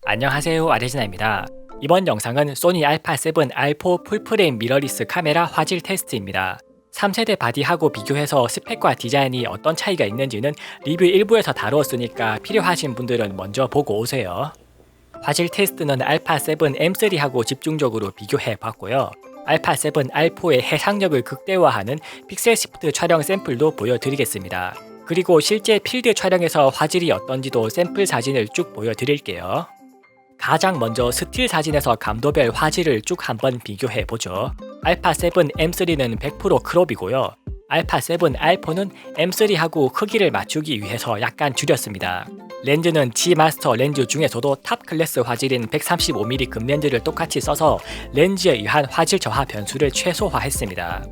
안녕하세요, 아레지나입니다. 이번 영상은 소니 α7 R4 풀프레임 미러리스 카메라 화질 테스트입니다. 3세대 바디하고 비교해서 스펙과 디자인이 어떤 차이가 있는지는 리뷰 일부에서 다루었으니까 필요하신 분들은 먼저 보고 오세요. 화질 테스트는 α7 M3하고 집중적으로 비교해 봤고요. α7 R4의 해상력을 극대화하는 픽셀 시프트 촬영 샘플도 보여드리겠습니다. 그리고 실제 필드 촬영에서 화질이 어떤지도 샘플 사진을 쭉 보여드릴게요. 가장 먼저 스틸 사진에서 감도별 화질을 쭉 한번 비교해보죠. α7 M3는 100% 크롭이고요. α7 R4는 M3하고 크기를 맞추기 위해서 약간 줄였습니다. 렌즈는 G마스터 렌즈 중에서도 탑 클래스 화질인 135mm 금렌즈를 똑같이 써서 렌즈에 의한 화질 저하 변수를 최소화했습니다.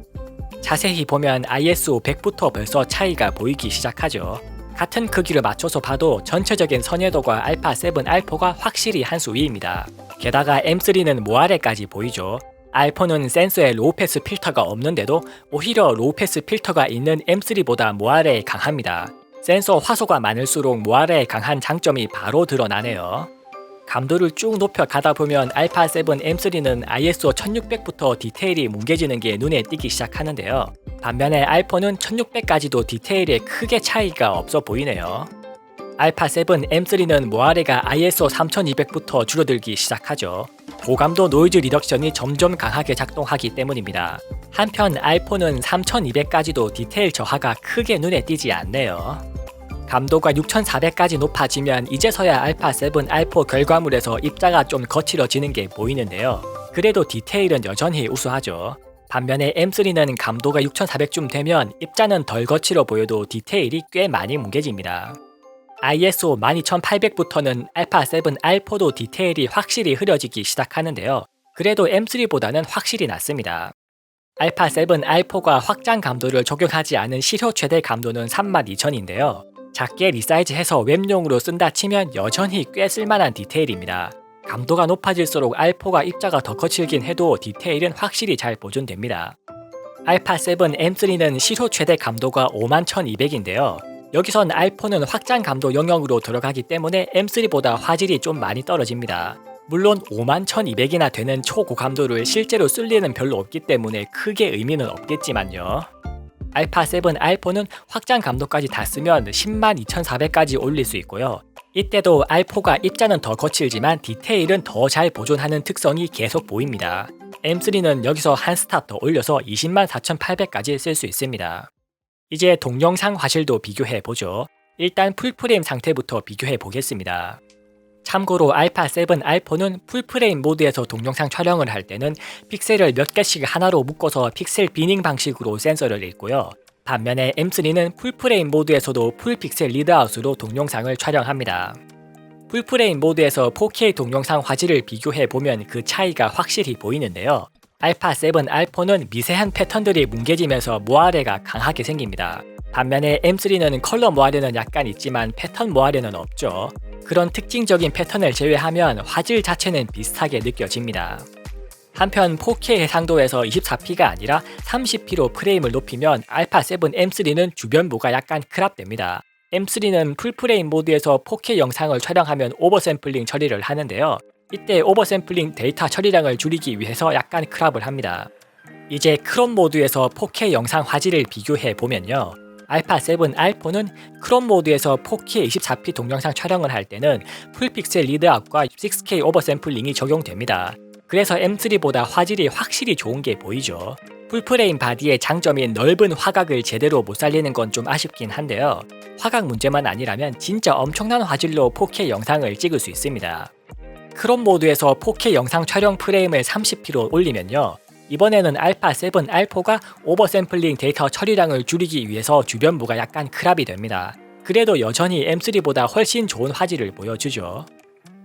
자세히 보면 ISO 100부터 벌써 차이가 보이기 시작하죠. 같은 크기를 맞춰서 봐도 전체적인 선회도가 α7 R4가 확실히 한 수 위입니다. 게다가 M3는 모아래까지 보이죠. R4는 센서에 로우패스 필터가 없는데도 오히려 로우패스 필터가 있는 M3보다 모아래에 강합니다. 센서 화소가 많을수록 모아래에 강한 장점이 바로 드러나네요. 감도를 쭉 높여 가다 보면 α7 M3는 ISO 1600부터 디테일이 뭉개지는 게 눈에 띄기 시작하는데요. 반면에 R4는 1600까지도 디테일에 크게 차이가 없어 보이네요. α7 M3는 모아래가 ISO 3200부터 줄어들기 시작하죠. 고감도 노이즈 리덕션이 점점 강하게 작동하기 때문입니다. 한편 R4는 3200까지도 디테일 저하가 크게 눈에 띄지 않네요. 감도가 6400까지 높아지면 이제서야 α7 R4 결과물에서 입자가 좀 거칠어지는 게 보이는데요. 그래도 디테일은 여전히 우수하죠. 반면에 M3는 감도가 6400쯤 되면 입자는 덜 거칠어 보여도 디테일이 꽤 많이 뭉개집니다. ISO 12800부터는 α7 R4도 디테일이 확실히 흐려지기 시작하는데요. 그래도 M3보다는 확실히 낫습니다. α7 R4가 확장 감도를 적용하지 않은 실효 최대 감도는 32000인데요. 작게 리사이즈해서 웹용으로 쓴다 치면 여전히 꽤 쓸만한 디테일입니다. 감도가 높아질수록 R4가 입자가 더 거칠긴 해도 디테일은 확실히 잘 보존됩니다. α7 M3는 실효 최대 감도가 51200인데요. 여기선 R4는 확장 감도 영역으로 들어가기 때문에 M3보다 화질이 좀 많이 떨어집니다. 물론 51200이나 되는 초고감도를 실제로 쓸 리는 별로 없기 때문에 크게 의미는 없겠지만요. α7 R4는 확장 감도까지 다 쓰면 102,400까지 올릴 수 있고요. 이때도 R4가 입자는 더 거칠지만 디테일은 더 잘 보존하는 특성이 계속 보입니다. M3는 여기서 한 스탑 더 올려서 204,800까지 쓸 수 있습니다. 이제 동영상 화질도 비교해보죠. 일단 풀프레임 상태부터 비교해보겠습니다. 참고로 α7 R4는 풀프레임 모드에서 동영상 촬영을 할 때는 픽셀을 몇 개씩 하나로 묶어서 픽셀 비닝 방식으로 센서를 읽고요. 반면에 M3는 풀프레임 모드에서도 풀픽셀 리드아웃으로 동영상을 촬영합니다. 풀프레임 모드에서 4K 동영상 화질을 비교해보면 그 차이가 확실히 보이는데요. α7 R4는 미세한 패턴들이 뭉개지면서 모아래가 강하게 생깁니다. 반면에 M3는 컬러 모아래는 약간 있지만 패턴 모아래는 없죠. 그런 특징적인 패턴을 제외하면 화질 자체는 비슷하게 느껴집니다. 한편 4K 해상도에서 24p가 아니라 30p로 프레임을 높이면 α7 M3는 주변부가 약간 크랍됩니다. M3는 풀프레임 모드에서 4K 영상을 촬영하면 오버샘플링 처리를 하는데요. 이때 오버샘플링 데이터 처리량을 줄이기 위해서 약간 크랍을 합니다. 이제 크롭 모드에서 4K 영상 화질을 비교해 보면요. α7 R4는 크롭 모드에서 4K 24p 동영상 촬영을 할 때는 풀픽셀 리드아웃과 6K 오버샘플링이 적용됩니다. 그래서 M3보다 화질이 확실히 좋은 게 보이죠. 풀프레임 바디의 장점인 넓은 화각을 제대로 못 살리는 건 좀 아쉽긴 한데요. 화각 문제만 아니라면 진짜 엄청난 화질로 4K 영상을 찍을 수 있습니다. 크롭 모드에서 4K 영상 촬영 프레임을 30p로 올리면요. 이번에는 α7 R4가 오버샘플링 데이터 처리량을 줄이기 위해서 주변부가 약간 크랍이 됩니다. 그래도 여전히 M3보다 훨씬 좋은 화질을 보여주죠.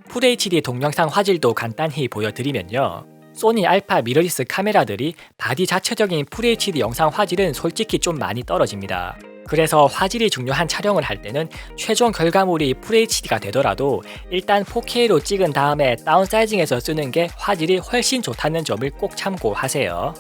FHD 동영상 화질도 간단히 보여드리면요. 소니 알파 미러리스 카메라들이 바디 자체적인 FHD 영상 화질은 솔직히 좀 많이 떨어집니다. 그래서 화질이 중요한 촬영을 할 때는 최종 결과물이 FHD가 되더라도 일단 4K로 찍은 다음에 다운사이징해서 쓰는 게 화질이 훨씬 좋다는 점을 꼭 참고하세요.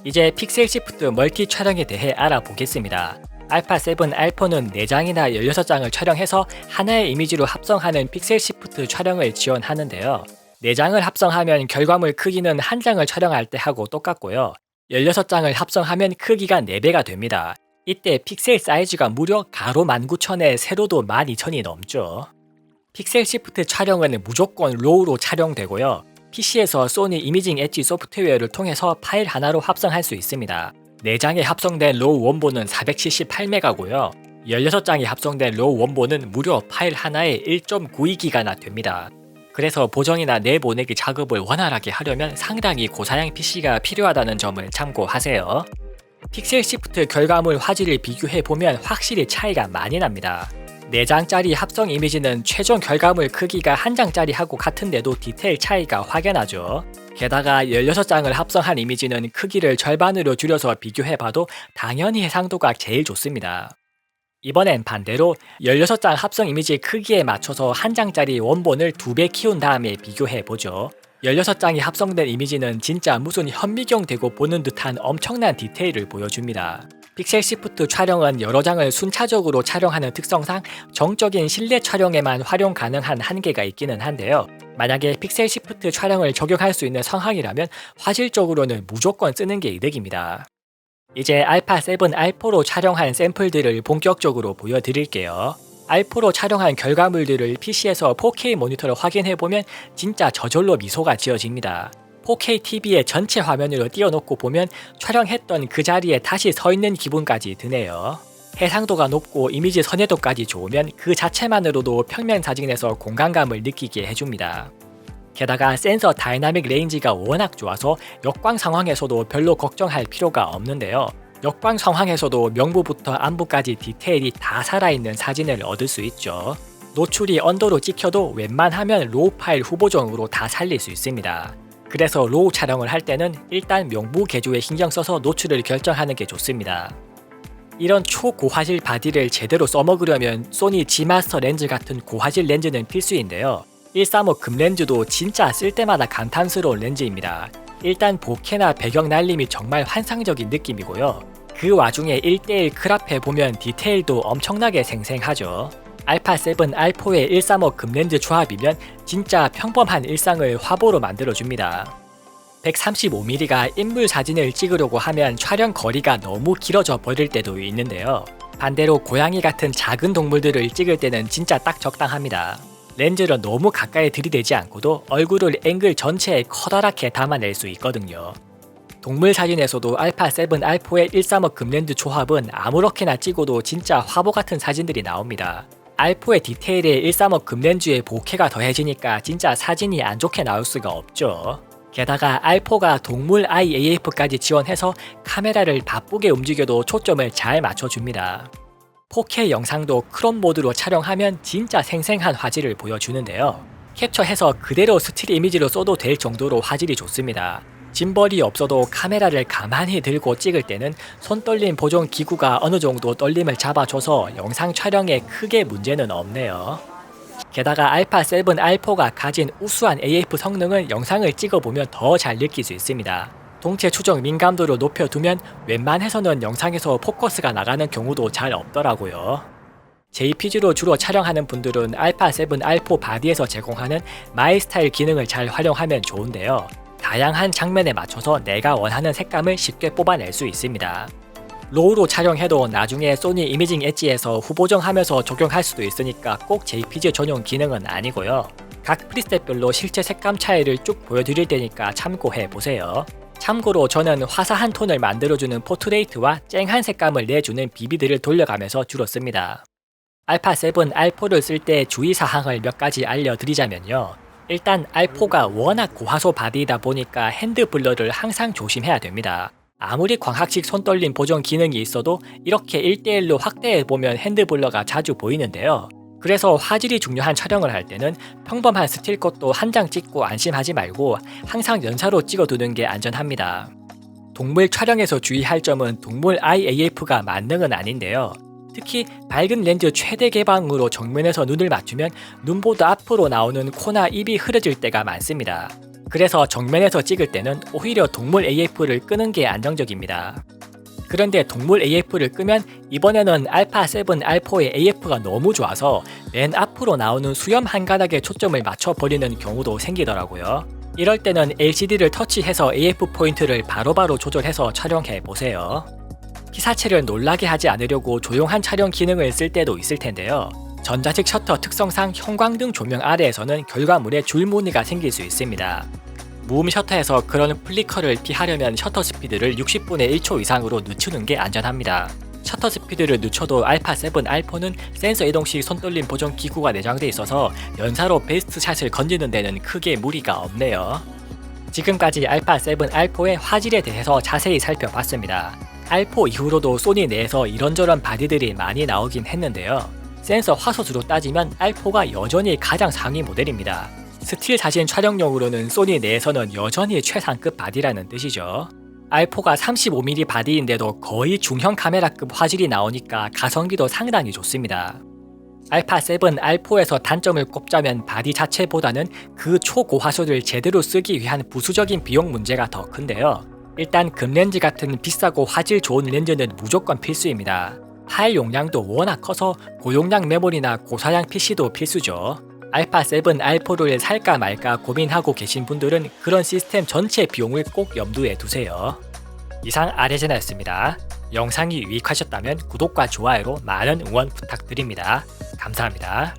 이제 픽셀 시프트 멀티 촬영에 대해 알아보겠습니다. 알파7 알포는 4장이나 16장을 촬영해서 하나의 이미지로 합성하는 픽셀 시프트 촬영을 지원하는데요. 4장을 합성하면 결과물 크기는 한 장을 촬영할 때 하고 똑같고요. 16장을 합성하면 크기가 4배가 됩니다. 이때 픽셀 사이즈가 무려 가로 19,000에 세로도 12,000이 넘죠. 픽셀 시프트 촬영은 무조건 로우로 촬영되고요. PC에서 소니 이미징 엣지 소프트웨어를 통해서 파일 하나로 합성할 수 있습니다. 4장에 합성된 로우 원본은 478메가고요. 16장에 합성된 로우 원본은 무려 파일 하나에 1.92기가나 됩니다. 그래서 보정이나 내보내기 작업을 원활하게 하려면 상당히 고사양 PC가 필요하다는 점을 참고하세요. 픽셀 시프트 결과물 화질을 비교해보면 확실히 차이가 많이 납니다. 4장짜리 합성 이미지는 최종 결과물 크기가 1장짜리하고 같은데도 디테일 차이가 확연하죠. 게다가 16장을 합성한 이미지는 크기를 절반으로 줄여서 비교해봐도 당연히 해상도가 제일 좋습니다. 이번엔 반대로 16장 합성 이미지 크기에 맞춰서 1장짜리 원본을 2배 키운 다음에 비교해보죠. 16장이 합성된 이미지는 진짜 무슨 현미경 대고 보는 듯한 엄청난 디테일을 보여줍니다. 픽셀 시프트 촬영은 여러 장을 순차적으로 촬영하는 특성상 정적인 실내 촬영에만 활용 가능한 한계가 있기는 한데요. 만약에 픽셀 시프트 촬영을 적용할 수 있는 상황이라면 화질적으로는 무조건 쓰는 게 이득입니다. 이제 알파7 알포로 촬영한 샘플들을 본격적으로 보여드릴게요. 알포로 촬영한 결과물들을 PC에서 4K 모니터로 확인해보면 진짜 저절로 미소가 지어집니다. 4K TV의 전체 화면으로 띄워놓고 보면 촬영했던 그 자리에 다시 서 있는 기분까지 드네요. 해상도가 높고 이미지 선회도까지 좋으면 그 자체만으로도 평면 사진에서 공간감을 느끼게 해줍니다. 게다가 센서 다이나믹 레인지가 워낙 좋아서 역광 상황에서도 별로 걱정할 필요가 없는데요. 역광 상황에서도 명부부터 안부까지 디테일이 다 살아있는 사진을 얻을 수 있죠. 노출이 언더로 찍혀도 웬만하면 로우 파일 후보정으로 다 살릴 수 있습니다. 그래서 로우 촬영을 할 때는 일단 명부 개조에 신경 써서 노출을 결정하는 게 좋습니다. 이런 초고화질 바디를 제대로 써먹으려면 소니 G마스터 렌즈 같은 고화질 렌즈는 필수인데요. 135 금렌즈도 진짜 쓸 때마다 감탄스러운 렌즈입니다. 일단 보케나 배경 날림이 정말 환상적인 느낌이고요. 그 와중에 1:1 크롭해 보면 디테일도 엄청나게 생생하죠. 알파7 알포의 135 금렌즈 조합이면 진짜 평범한 일상을 화보로 만들어줍니다. 135mm가 인물 사진을 찍으려고 하면 촬영 거리가 너무 길어져 버릴 때도 있는데요. 반대로 고양이 같은 작은 동물들을 찍을 때는 진짜 딱 적당합니다. 렌즈를 너무 가까이 들이대지 않고도 얼굴을 앵글 전체에 커다랗게 담아낼 수 있거든요. 동물 사진에서도 알파7 알포의 135 금렌즈 조합은 아무렇게나 찍어도 진짜 화보 같은 사진들이 나옵니다. 알포의 디테일에 135 금렌즈에 보케가 더해지니까 진짜 사진이 안 좋게 나올 수가 없죠. 게다가 알포가 동물 아이 AF까지 지원해서 카메라를 바쁘게 움직여도 초점을 잘 맞춰줍니다. 4K 영상도 크롭 모드로 촬영하면 진짜 생생한 화질을 보여주는데요. 캡처해서 그대로 스틸 이미지로 써도 될 정도로 화질이 좋습니다. 짐벌이 없어도 카메라를 가만히 들고 찍을 때는 손떨림 보정 기구가 어느 정도 떨림을 잡아줘서 영상 촬영에 크게 문제는 없네요. 게다가 알파7 알포가 가진 우수한 AF 성능을 영상을 찍어보면 더 잘 느낄 수 있습니다. 동체 추적 민감도를 높여두면 웬만해서는 영상에서 포커스가 나가는 경우도 잘 없더라고요. JPG로 주로 촬영하는 분들은 알파7 알포 바디에서 제공하는 마이 스타일 기능을 잘 활용하면 좋은데요. 다양한 장면에 맞춰서 내가 원하는 색감을 쉽게 뽑아낼 수 있습니다. 로우로 촬영해도 나중에 소니 이미징 엣지에서 후보정하면서 적용할 수도 있으니까 꼭 JPG 전용 기능은 아니고요. 각 프리셋별로 실제 색감 차이를 쭉 보여드릴 테니까 참고해보세요. 참고로 저는 화사한 톤을 만들어주는 포트레이트와 쨍한 색감을 내주는 비비드를 돌려가면서 주로 씁니다. 알파7 알포를 쓸 때 주의사항을 몇 가지 알려드리자면요. 일단 알포가 워낙 고화소 바디이다 보니까 핸드 블러를 항상 조심해야 됩니다. 아무리 광학식 손떨림 보정 기능이 있어도 이렇게 1:1로 확대해보면 핸드 블러가 자주 보이는데요. 그래서 화질이 중요한 촬영을 할 때는 평범한 스틸컷도 한 장 찍고 안심하지 말고 항상 연사로 찍어두는 게 안전합니다. 동물 촬영에서 주의할 점은 동물 아이 AF가 만능은 아닌데요. 특히 밝은 렌즈 최대 개방으로 정면에서 눈을 맞추면 눈보다 앞으로 나오는 코나 입이 흐려질 때가 많습니다. 그래서 정면에서 찍을 때는 오히려 동물 AF를 끄는 게 안정적입니다. 그런데 동물 AF를 끄면 이번에는 알파 7, R4의 AF가 너무 좋아서 맨 앞으로 나오는 수염 한 가닥에 초점을 맞춰버리는 경우도 생기더라고요. 이럴 때는 LCD를 터치해서 AF 포인트를 바로바로 조절해서 촬영해 보세요. 피사체를 놀라게 하지 않으려고 조용한 촬영 기능을 쓸 때도 있을 텐데요. 전자식 셔터 특성상 형광등 조명 아래에서는 결과물에 줄무늬가 생길 수 있습니다. 무음 셔터에서 그런 플리커를 피하려면 셔터 스피드를 60분의 1초 이상으로 늦추는 게 안전합니다. 셔터 스피드를 늦춰도 알파 7, R4는 센서 이동 시 손떨림 보정 기구가 내장돼 있어서 연사로 베스트 샷을 건지는 데는 크게 무리가 없네요. 지금까지 알파 7, R4의 화질에 대해서 자세히 살펴봤습니다. R4 이후로도 소니 내에서 이런저런 바디들이 많이 나오긴 했는데요. 센서 화소수로 따지면 R4가 여전히 가장 상위 모델입니다. 스틸 사진 촬영용으로는 소니 내에서는 여전히 최상급 바디라는 뜻이죠. R4가 35mm 바디인데도 거의 중형 카메라급 화질이 나오니까 가성비도 상당히 좋습니다. 알파 7, R4에서 단점을 꼽자면 바디 자체보다는 그 초고화소를 제대로 쓰기 위한 부수적인 비용 문제가 더 큰데요. 일단 금렌즈 같은 비싸고 화질 좋은 렌즈는 무조건 필수입니다. 파일 용량도 워낙 커서 고용량 메모리나 고사양 PC도 필수죠. 알파 7, R4를 살까 말까 고민하고 계신 분들은 그런 시스템 전체 비용을 꼭 염두에 두세요. 이상 아레제나였습니다. 영상이 유익하셨다면 구독과 좋아요로 많은 응원 부탁드립니다. 감사합니다.